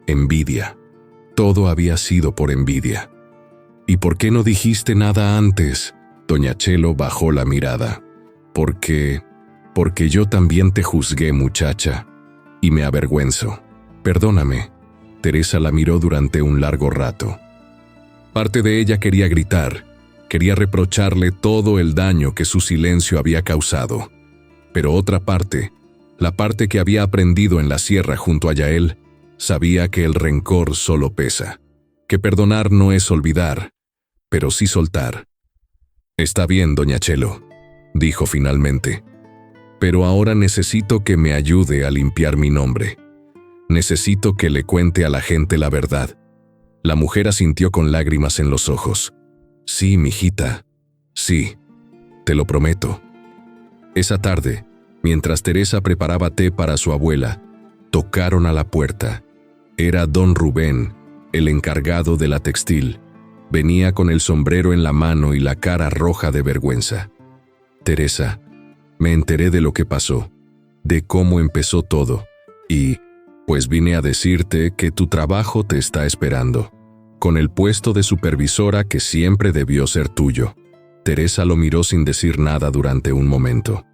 Envidia. Todo había sido por envidia. «¿Y por qué no dijiste nada antes?». Doña Chelo bajó la mirada. Porque yo también te juzgué, muchacha, y me avergüenzo. Perdóname». Teresa la miró durante un largo rato. Parte de ella quería gritar, quería reprocharle todo el daño que su silencio había causado. Pero otra parte, la parte que había aprendido en la sierra junto a Yael, sabía que el rencor solo pesa, que perdonar no es olvidar, pero sí soltar. «Está bien, doña Chelo», dijo finalmente, «pero ahora necesito que me ayude a limpiar mi nombre. Necesito que le cuente a la gente la verdad». La mujer asintió con lágrimas en los ojos. «Sí, mijita, sí, te lo prometo». Esa tarde, mientras Teresa preparaba té para su abuela, tocaron a la puerta. Era don Rubén, el encargado de la textil. Venía con el sombrero en la mano y la cara roja de vergüenza. «Teresa, me enteré de lo que pasó, de cómo empezó todo, y pues vine a decirte que tu trabajo te está esperando, con el puesto de supervisora que siempre debió ser tuyo». Teresa lo miró sin decir nada durante un momento.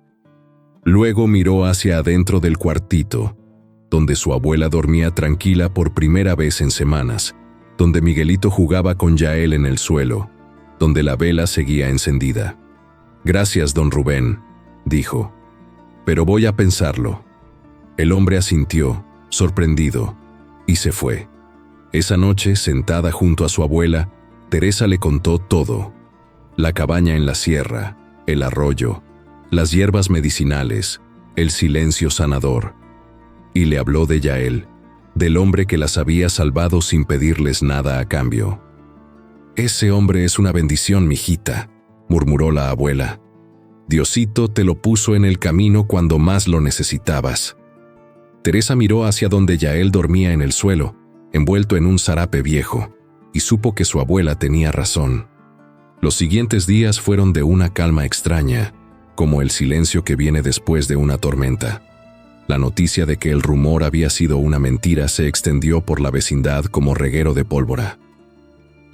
Luego miró hacia adentro del cuartito, donde su abuela dormía tranquila por primera vez en semanas, donde Miguelito jugaba con Yael en el suelo, donde la vela seguía encendida. «Gracias, don Rubén», dijo, «pero voy a pensarlo». El hombre asintió, sorprendido, y se fue. Esa noche, sentada junto a su abuela, Teresa le contó todo: la cabaña en la sierra, el arroyo, las hierbas medicinales, el silencio sanador. Y le habló de Yael, del hombre que las había salvado sin pedirles nada a cambio. «Ese hombre es una bendición, mijita», murmuró la abuela. «Diosito te lo puso en el camino cuando más lo necesitabas». Teresa miró hacia donde Yael dormía en el suelo, envuelto en un zarape viejo, y supo que su abuela tenía razón. Los siguientes días fueron de una calma extraña, como el silencio que viene después de una tormenta. La noticia de que el rumor había sido una mentira se extendió por la vecindad como reguero de pólvora.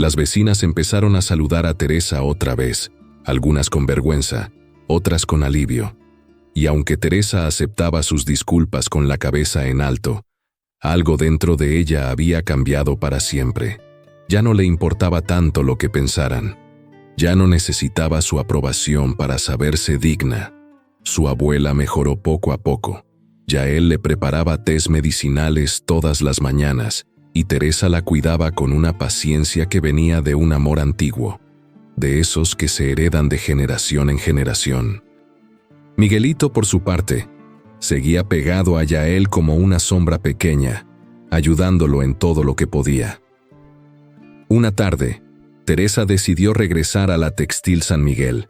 Las vecinas empezaron a saludar a Teresa otra vez, algunas con vergüenza, otras con alivio. Y aunque Teresa aceptaba sus disculpas con la cabeza en alto, algo dentro de ella había cambiado para siempre. Ya no le importaba tanto lo que pensaran. Ya no necesitaba su aprobación para saberse digna. Su abuela mejoró poco a poco. Yael le preparaba tés medicinales todas las mañanas y Teresa la cuidaba con una paciencia que venía de un amor antiguo, de esos que se heredan de generación en generación. Miguelito, por su parte, seguía pegado a Yael como una sombra pequeña, ayudándolo en todo lo que podía. Una tarde, Teresa decidió regresar a la Textil San Miguel,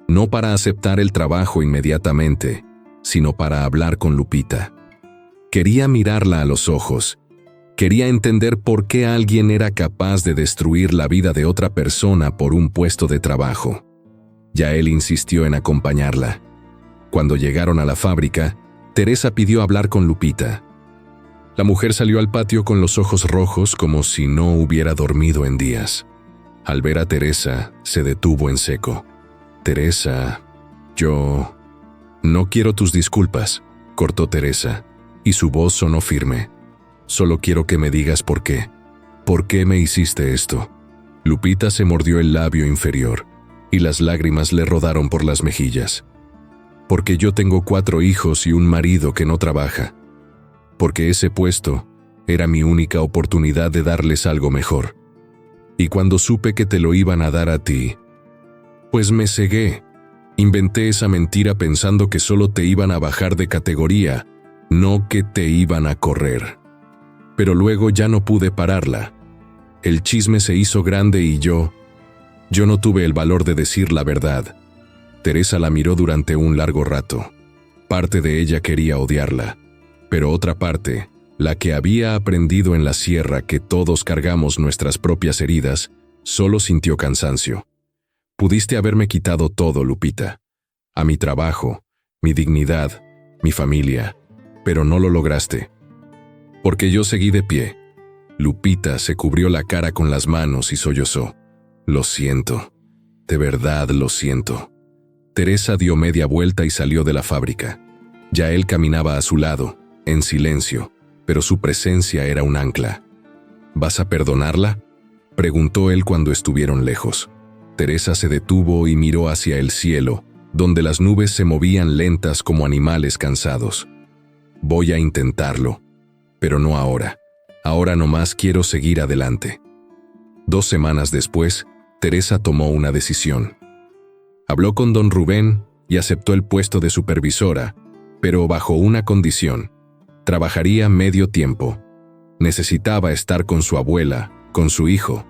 no para aceptar el trabajo inmediatamente, sino para hablar con Lupita. Quería mirarla a los ojos. Quería entender por qué alguien era capaz de destruir la vida de otra persona por un puesto de trabajo. Yael insistió en acompañarla. Cuando llegaron a la fábrica, Teresa pidió hablar con Lupita. La mujer salió al patio con los ojos rojos como si no hubiera dormido en días. Al ver a Teresa, se detuvo en seco. «Teresa, yo... no quiero tus disculpas», cortó Teresa, y su voz sonó firme. «Solo quiero que me digas por qué. ¿Por qué me hiciste esto?» Lupita se mordió el labio inferior, y las lágrimas le rodaron por las mejillas. «Porque yo tengo 4 hijos y un marido que no trabaja. Porque ese puesto era mi única oportunidad de darles algo mejor. Y cuando supe que te lo iban a dar a ti, pues me cegué. Inventé esa mentira pensando que solo te iban a bajar de categoría, no que te iban a correr. Pero luego ya no pude pararla. El chisme se hizo grande y yo no tuve el valor de decir la verdad». Teresa la miró durante un largo rato. Parte de ella quería odiarla, pero otra parte, la que había aprendido en la sierra que todos cargamos nuestras propias heridas, solo sintió cansancio. «Pudiste haberme quitado todo, Lupita. A mi trabajo, mi dignidad, mi familia, pero no lo lograste. Porque yo seguí de pie». Lupita se cubrió la cara con las manos y sollozó. «Lo siento. De verdad lo siento». Teresa dio media vuelta y salió de la fábrica. Yael caminaba a su lado, en silencio, pero su presencia era un ancla. «¿Vas a perdonarla?», preguntó él cuando estuvieron lejos. Teresa se detuvo y miró hacia el cielo, donde las nubes se movían lentas como animales cansados. «Voy a intentarlo, pero no ahora. Ahora nomás quiero seguir adelante». 2 semanas después, Teresa tomó una decisión. Habló con don Rubén y aceptó el puesto de supervisora, pero bajo una condición: trabajaría medio tiempo. Necesitaba estar con su abuela, con su hijo,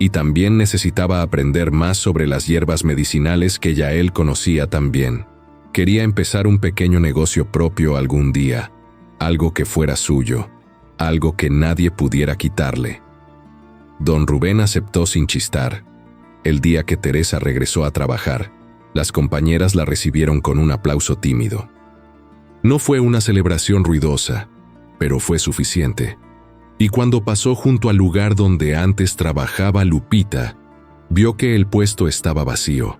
y también necesitaba aprender más sobre las hierbas medicinales que ya él conocía tan bien. Quería empezar un pequeño negocio propio algún día, algo que fuera suyo, algo que nadie pudiera quitarle. Don Rubén aceptó sin chistar. El día que Teresa regresó a trabajar, las compañeras la recibieron con un aplauso tímido. No fue una celebración ruidosa, pero fue suficiente. Y cuando pasó junto al lugar donde antes trabajaba Lupita, vio que el puesto estaba vacío.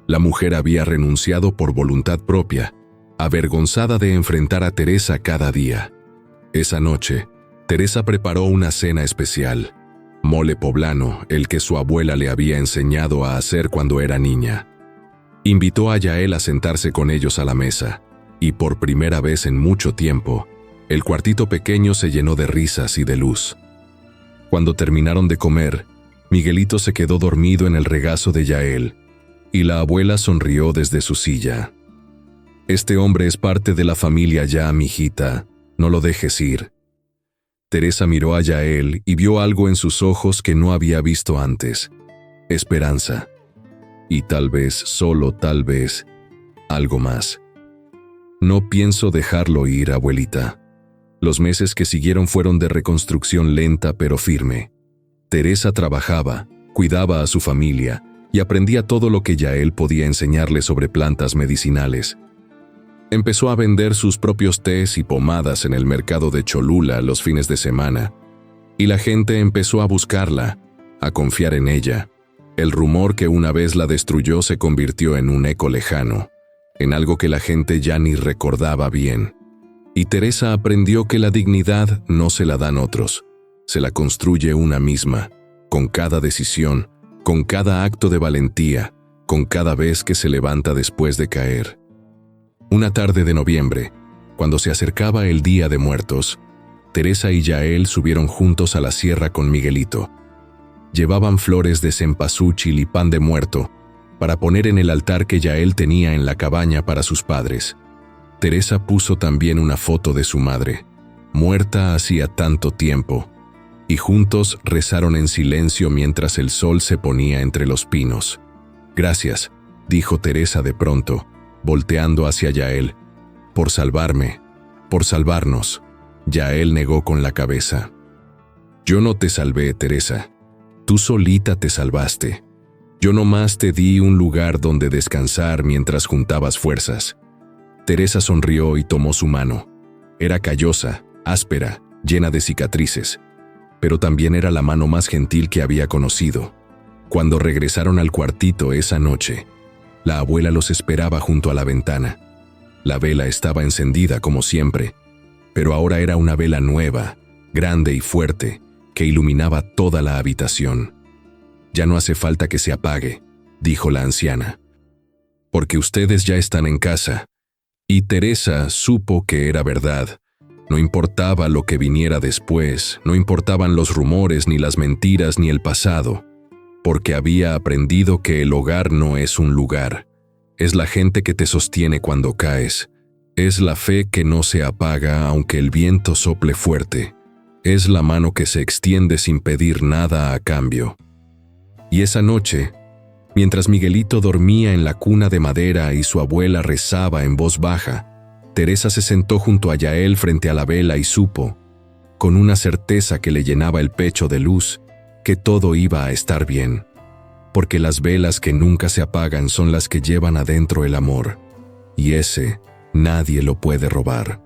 La mujer había renunciado por voluntad propia, avergonzada de enfrentar a Teresa cada día. Esa noche, Teresa preparó una cena especial. Mole poblano, el que su abuela le había enseñado a hacer cuando era niña. Invitó a Yael a sentarse con ellos a la mesa, y por primera vez en mucho tiempo, el cuartito pequeño se llenó de risas y de luz. Cuando terminaron de comer, Miguelito se quedó dormido en el regazo de Yael, y la abuela sonrió desde su silla. «Este hombre es parte de la familia ya, mijita, no lo dejes ir». Teresa miró a Yael y vio algo en sus ojos que no había visto antes: esperanza. Y tal vez, solo tal vez, algo más. «No pienso dejarlo ir, abuelita». Los meses que siguieron fueron de reconstrucción lenta pero firme. Teresa trabajaba, cuidaba a su familia y aprendía todo lo que Yael podía enseñarle sobre plantas medicinales. Empezó a vender sus propios tés y pomadas en el mercado de Cholula los fines de semana, y la gente empezó a buscarla, a confiar en ella. El rumor que una vez la destruyó se convirtió en un eco lejano, en algo que la gente ya ni recordaba bien. Y Teresa aprendió que la dignidad no se la dan otros, se la construye una misma, con cada decisión, con cada acto de valentía, con cada vez que se levanta después de caer. Una tarde de noviembre, cuando se acercaba el Día de Muertos, Teresa y Yael subieron juntos a la sierra con Miguelito. Llevaban flores de cempasúchil y pan de muerto para poner en el altar que Yael tenía en la cabaña para sus padres. Teresa puso también una foto de su madre, muerta hacía tanto tiempo, y juntos rezaron en silencio mientras el sol se ponía entre los pinos. «Gracias», dijo Teresa de pronto, volteando hacia Yael, «por salvarme, por salvarnos». Yael negó con la cabeza. «Yo no te salvé, Teresa. Tú solita te salvaste. Yo nomás te di un lugar donde descansar mientras juntabas fuerzas». Teresa sonrió y tomó su mano. Era callosa, áspera, llena de cicatrices, pero también era la mano más gentil que había conocido. Cuando regresaron al cuartito esa noche, la abuela los esperaba junto a la ventana. La vela estaba encendida como siempre, pero ahora era una vela nueva, grande y fuerte, que iluminaba toda la habitación. «Ya no hace falta que se apague», dijo la anciana, «porque ustedes ya están en casa». Y Teresa supo que era verdad. No importaba lo que viniera después, no importaban los rumores, ni las mentiras, ni el pasado, porque había aprendido que el hogar no es un lugar. Es la gente que te sostiene cuando caes. Es la fe que no se apaga aunque el viento sople fuerte. Es la mano que se extiende sin pedir nada a cambio. Y esa noche, mientras Miguelito dormía en la cuna de madera y su abuela rezaba en voz baja, Teresa se sentó junto a Yael frente a la vela y supo, con una certeza que le llenaba el pecho de luz, que todo iba a estar bien. Porque las velas que nunca se apagan son las que llevan adentro el amor, y ese nadie lo puede robar.